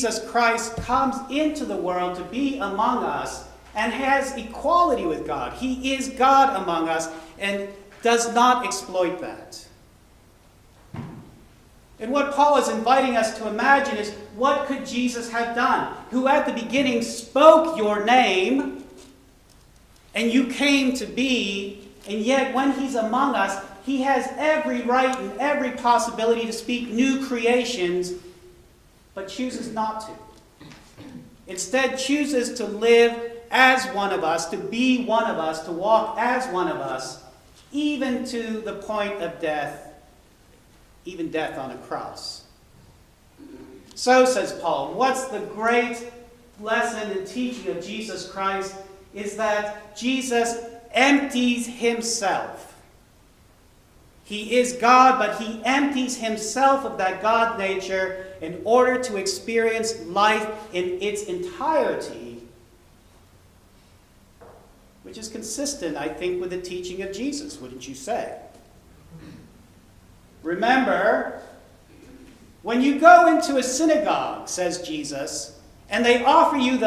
Jesus Christ comes into the world to be among us and has equality with God. He is God among us and does not exploit that. And what Paul is inviting us to imagine is, what could Jesus have done, who at the beginning spoke your name, and you came to be, and yet when he's among us, he has every right and every possibility to speak new creations, but chooses not to. Instead, chooses to live as one of us, to be one of us, to walk as one of us, even to the point of death, even death on a cross. So, says Paul, what's the great lesson and teaching of Jesus Christ is that Jesus empties himself. He is God, but he empties himself of that God nature in order to experience life in its entirety, which is consistent, I think, with the teaching of Jesus, wouldn't you say? Remember, when you go into a synagogue, says Jesus, and they offer you and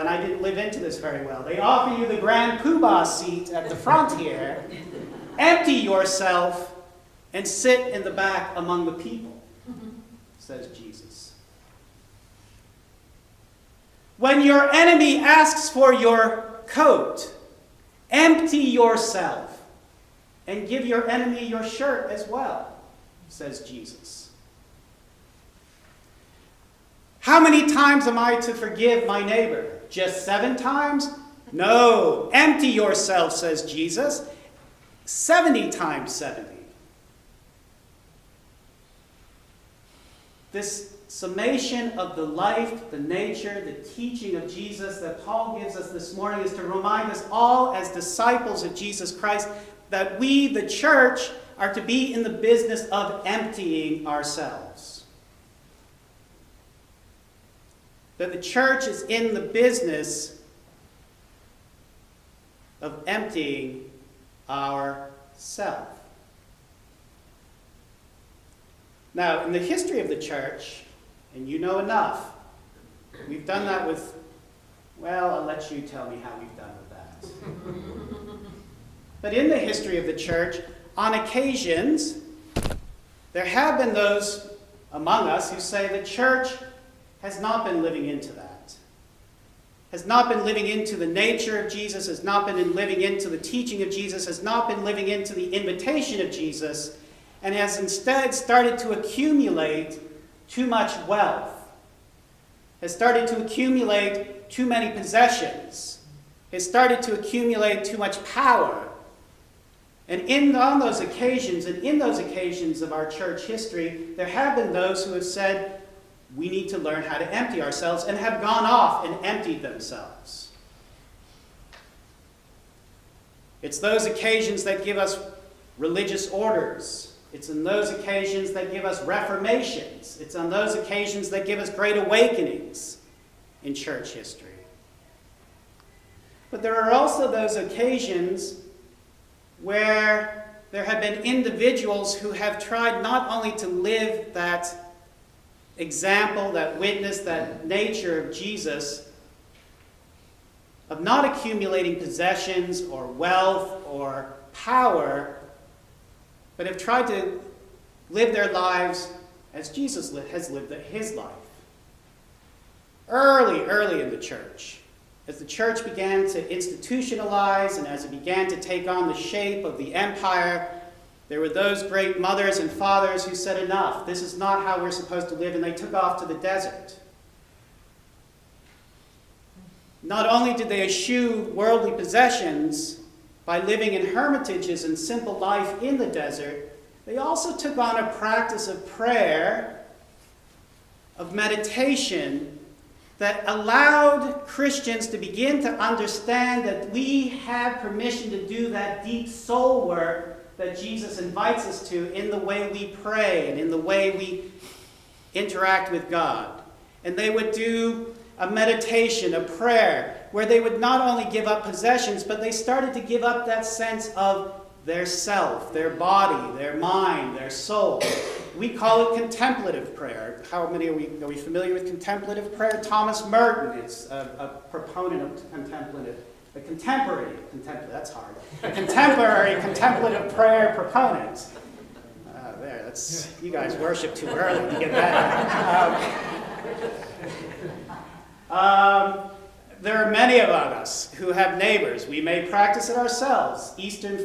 I didn't live into this very well, they offer you the grand poobah seat at the front here, empty yourself and sit in the back among the people, says Jesus. When your enemy asks for your coat, empty yourself and give your enemy your shirt as well, says Jesus. How many times am I to forgive my neighbor? Just 7 times? No. Empty yourself, says Jesus. 70 times 70. This summation of the life, the nature, the teaching of Jesus that Paul gives us this morning is to remind us all as disciples of Jesus Christ that we, the church, are to be in the business of emptying ourselves. That the church is in the business of emptying ourselves. Now, in the history of the church, and you know enough, we've done that with, I'll let you tell me how we've done with that. But in the history of the church, on occasions, there have been those among us who say the church has not been living into that. Has not been living into the nature of Jesus, has not been living into the teaching of Jesus, has not been living into the invitation of Jesus, and has instead started to accumulate too much wealth, has started to accumulate too many possessions, has started to accumulate too much power. And on those occasions, and in those occasions of our church history, there have been those who have said, we need to learn how to empty ourselves, and have gone off and emptied themselves. It's those occasions that give us religious orders. It's in those occasions that give us reformations. It's on those occasions that give us great awakenings in church history. But there are also those occasions where there have been individuals who have tried not only to live that example, that witness, that nature of Jesus, of not accumulating possessions or wealth or power, but have tried to live their lives as Jesus has lived his life. Early in the church, as the church began to institutionalize and as it began to take on the shape of the empire, there were those great mothers and fathers who said, enough, this is not how we're supposed to live, and they took off to the desert. Not only did they eschew worldly possessions by living in hermitages and simple life in the desert, they also took on a practice of prayer, of meditation, that allowed Christians to begin to understand that we have permission to do that deep soul work that Jesus invites us to in the way we pray and in the way we interact with God. And they would do a meditation, a prayer, where they would not only give up possessions, but they started to give up that sense of their self, their body, their mind, their soul. We call it contemplative prayer. How many are we familiar with contemplative prayer? Thomas Merton is a proponent of contemplative. A contemporary contemplative prayer proponent. You guys worship too early to get that. There are many among us who have neighbors. We may practice it ourselves. Eastern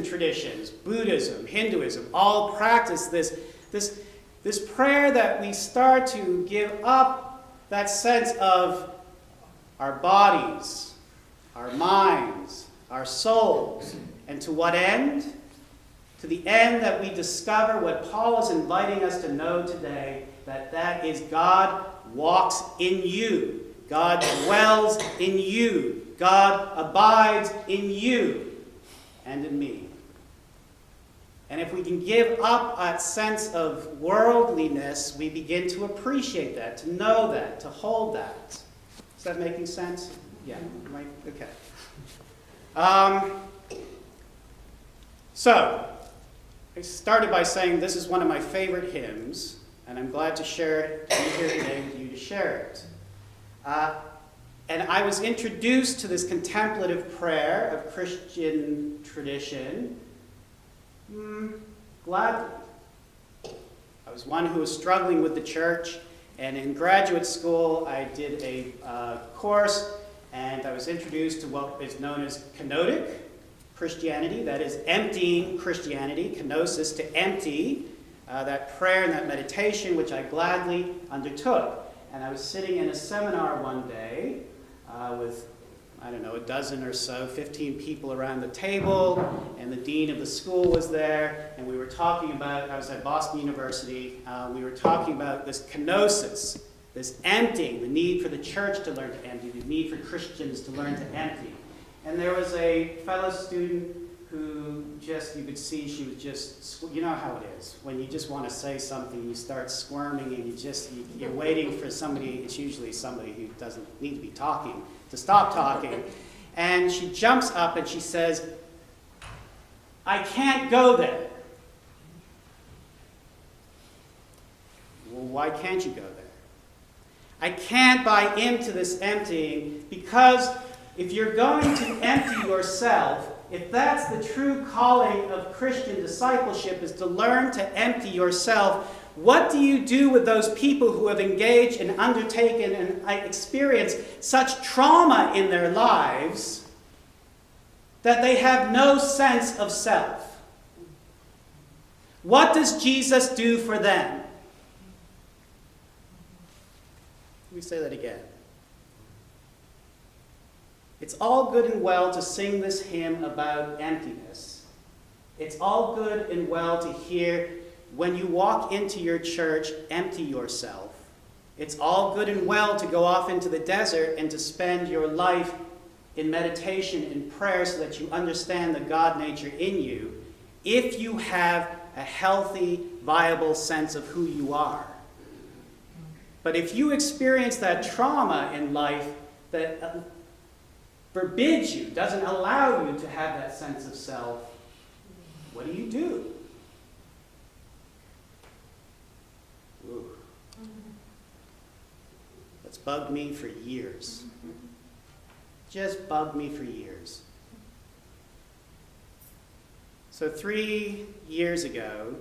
traditions, Buddhism, Hinduism, all practice this prayer that we start to give up that sense of our bodies, our minds, our souls. And to what end? To the end that we discover what Paul is inviting us to know today, that is God walks in you. God dwells in you. God abides in you and in me. And if we can give up that sense of worldliness, we begin to appreciate that, to know that, to hold that. Is that making sense? Yeah, right? Okay. So, I started by saying this is one of my favorite hymns, and I'm glad to share it, to be here today with you to share it. And I was introduced to this contemplative prayer of Christian tradition gladly. I was one who was struggling with the church, and in graduate school I did a course, and I was introduced to what is known as kenotic Christianity, that is emptying Christianity, kenosis, to empty, that prayer and that meditation, which I gladly undertook. And I was sitting in a seminar one day with, a dozen or so, 15 people around the table, and the dean of the school was there, and we were talking about, I was at Boston University, we were talking about this kenosis, this emptying, the need for the church to learn to empty, the need for Christians to learn to empty. And there was a fellow student who you could see she was just, you know how it is. When you just want to say something, you start squirming and you're waiting for somebody, it's usually somebody who doesn't need to be talking, to stop talking. And she jumps up and she says, "I can't go there." Well, why can't you go there? I can't buy into this emptying because if you're going to empty yourself, if that's the true calling of Christian discipleship, is to learn to empty yourself, what do you do with those people who have engaged and undertaken and experienced such trauma in their lives that they have no sense of self? What does Jesus do for them? Let me say that again. It's all good and well to sing this hymn about emptiness. It's all good and well to hear, when you walk into your church, empty yourself. It's all good and well to go off into the desert and to spend your life in meditation and prayer so that you understand the God nature in you, if you have a healthy, viable sense of who you are. But if you experience that trauma in life that forbids you, doesn't allow you to have that sense of self, what do? Ooh. That's bugged me for years. Just bugged me for years. So 3 years ago,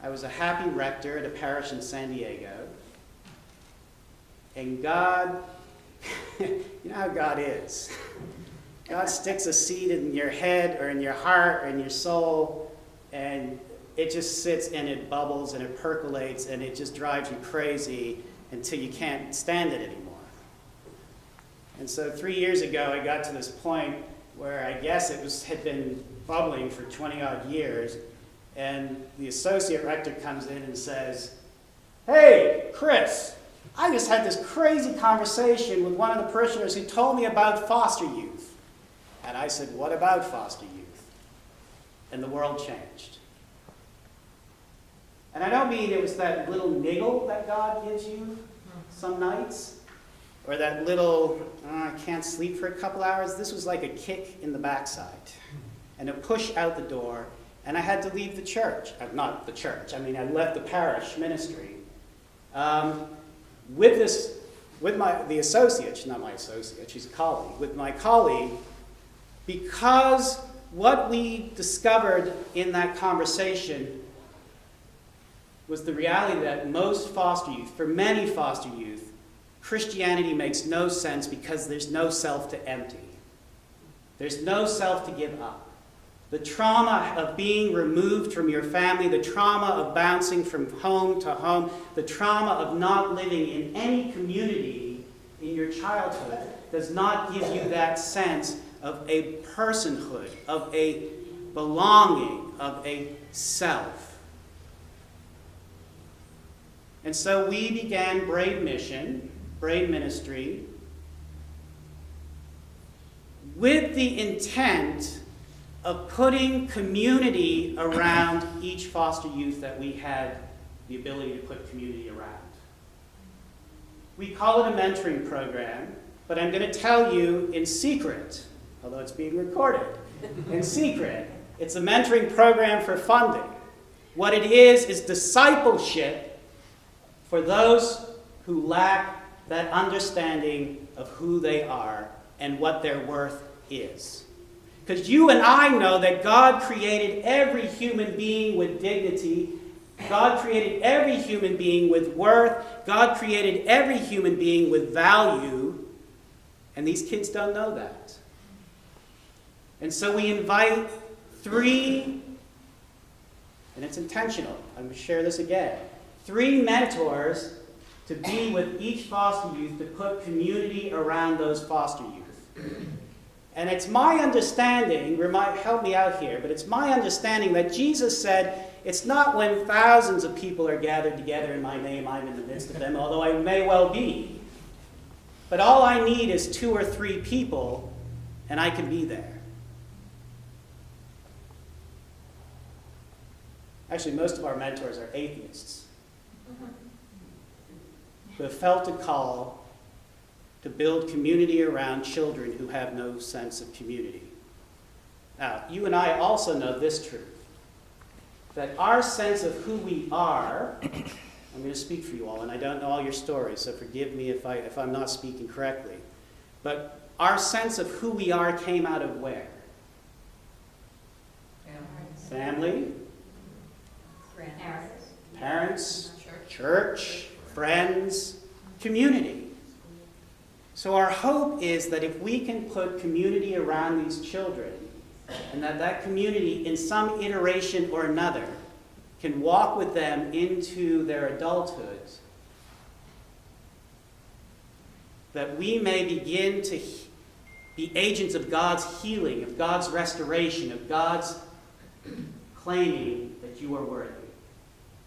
I was a happy rector at a parish in San Diego, and God, you know how God is. God sticks a seed in your head or in your heart or in your soul, and it just sits and it bubbles and it percolates and it just drives you crazy until you can't stand it anymore. And so 3 years ago, I got to this point where I guess had been bubbling for 20-odd years, and the associate rector comes in and says, "Hey, Chris, I just had this crazy conversation with one of the parishioners who told me about foster youth." And I said, "What about foster youth?" And the world changed. And I don't mean it was that little niggle that God gives you some nights, or that little, I can't sleep for a couple hours. This was like a kick in the backside and a push out the door. and I had to leave the church. Not the church, I left the parish ministry. With the associate, she's not my associate, she's a colleague, with my colleague, because what we discovered in that conversation was the reality that for many foster youth, Christianity makes no sense because there's no self to empty. There's no self to give up. The trauma of being removed from your family, the trauma of bouncing from home to home, the trauma of not living in any community in your childhood does not give you that sense of a personhood, of a belonging, of a self. And so we began Brave Ministry, with the intent of putting community around each foster youth that we had the ability to put community around. We call it a mentoring program, but I'm going to tell you in secret, although it's being recorded, in secret, it's a mentoring program for funding. What it is discipleship for those who lack that understanding of who they are and what their worth is. Because you and I know that God created every human being with dignity. God created every human being with worth. God created every human being with value. And these kids don't know that. And so we invite 3, and it's intentional, I'm going to share this again, 3 mentors to be with each foster youth to put community around those foster youth. And it's my understanding, help me out here, but it's my understanding that Jesus said, it's not when thousands of people are gathered together in my name, I'm in the midst of them, although I may well be. But all I need is 2 or 3 people, and I can be there. Actually, most of our mentors are atheists who have felt a call to build community around children who have no sense of community. Now, you and I also know this truth, that our sense of who we are, I'm going to speak for you all, and I don't know all your stories, so forgive me if I'm not speaking correctly, but our sense of who we are came out of where? Family, parents, church, friends, community. So our hope is that if we can put community around these children, and that community in some iteration or another can walk with them into their adulthood, that we may begin to be agents of God's healing, of God's restoration, of God's claiming that you are worthy.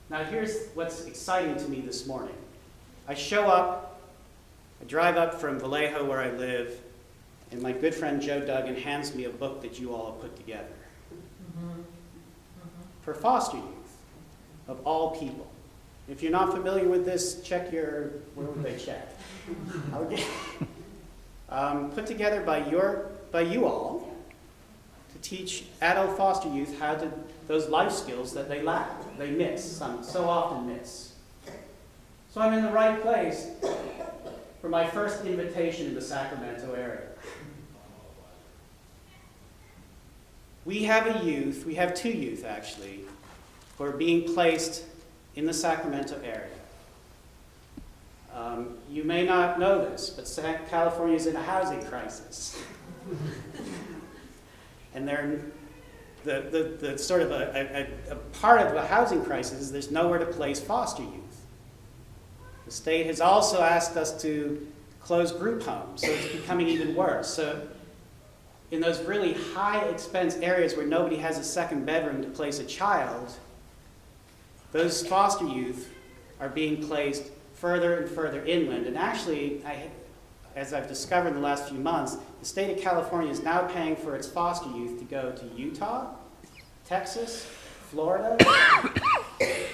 Now here's what's exciting to me this morning. I drive up from Vallejo where I live, and my good friend Joe Duggan hands me a book that you all have put together. For foster youth, of all people. If you're not familiar with this, where would they check? Okay. Put together by you all to teach adult foster youth those life skills that they lack, they miss, so often miss. So I'm in the right place for my first invitation in the Sacramento area. We have 2 youth actually, who are being placed in the Sacramento area. You may not know this, but California is in a housing crisis. And they're the sort of a part of the housing crisis is there's nowhere to place foster youth. The state has also asked us to close group homes, so it's becoming even worse. So in those really high expense areas where nobody has a second bedroom to place a child, those foster youth are being placed further and further inland. And actually, as I've discovered in the last few months, the state of California is now paying for its foster youth to go to Utah, Texas, Florida,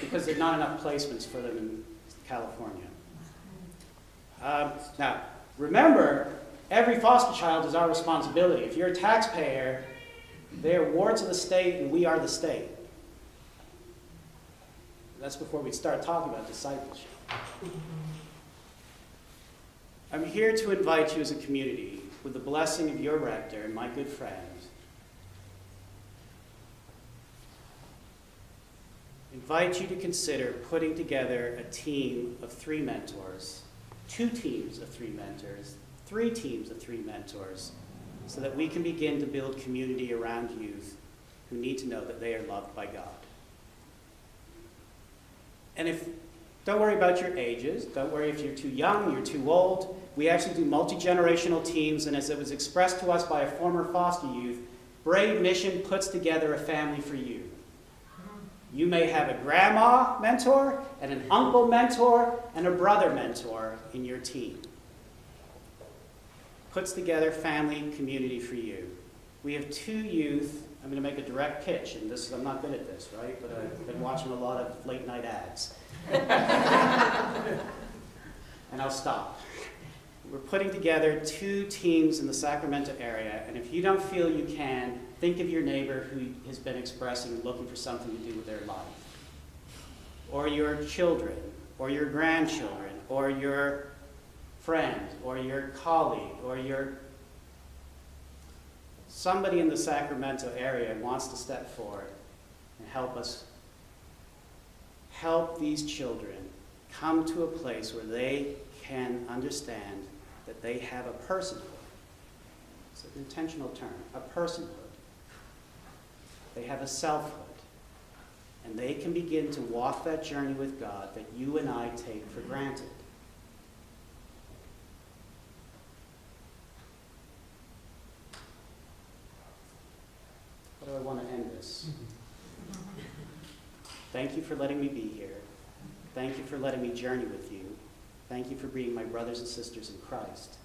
because there are not enough placements for them in California. Now, remember, every foster child is our responsibility. If you're a taxpayer, They are wards of the state, and we are the state. That's before we start talking about discipleship. I'm here to invite you as a community, with the blessing of your rector and my good friend, invite you to consider putting together a team of 3 mentors, 2 teams of 3 mentors, 3 teams of 3 mentors, so that we can begin to build community around youth who need to know that they are loved by God. And don't worry about your ages. Don't worry if you're too young, you're too old. We actually do multi-generational teams, and as it was expressed to us by a former foster youth, Brave Mission puts together a family for you. You may have a grandma mentor, and an uncle mentor, and a brother mentor in your team. Puts together family community for you. We have 2 youth. I'm going to make a direct pitch, and I'm not good at this, right? But I've been watching a lot of late night ads. And I'll stop. We're putting together 2 teams in the Sacramento area, and if you don't feel you can, think of your neighbor who has been expressing and looking for something to do with their life. Or your children, or your grandchildren, or your friend, or your colleague, or somebody in the Sacramento area wants to step forward and help us help these children come to a place where they can understand that they have a personhood. It's an intentional term, a personhood. They have a selfhood. And they can begin to walk that journey with God that you and I take for granted. How do I want to end this? Thank you for letting me be here. Thank you for letting me journey with you. Thank you for being my brothers and sisters in Christ.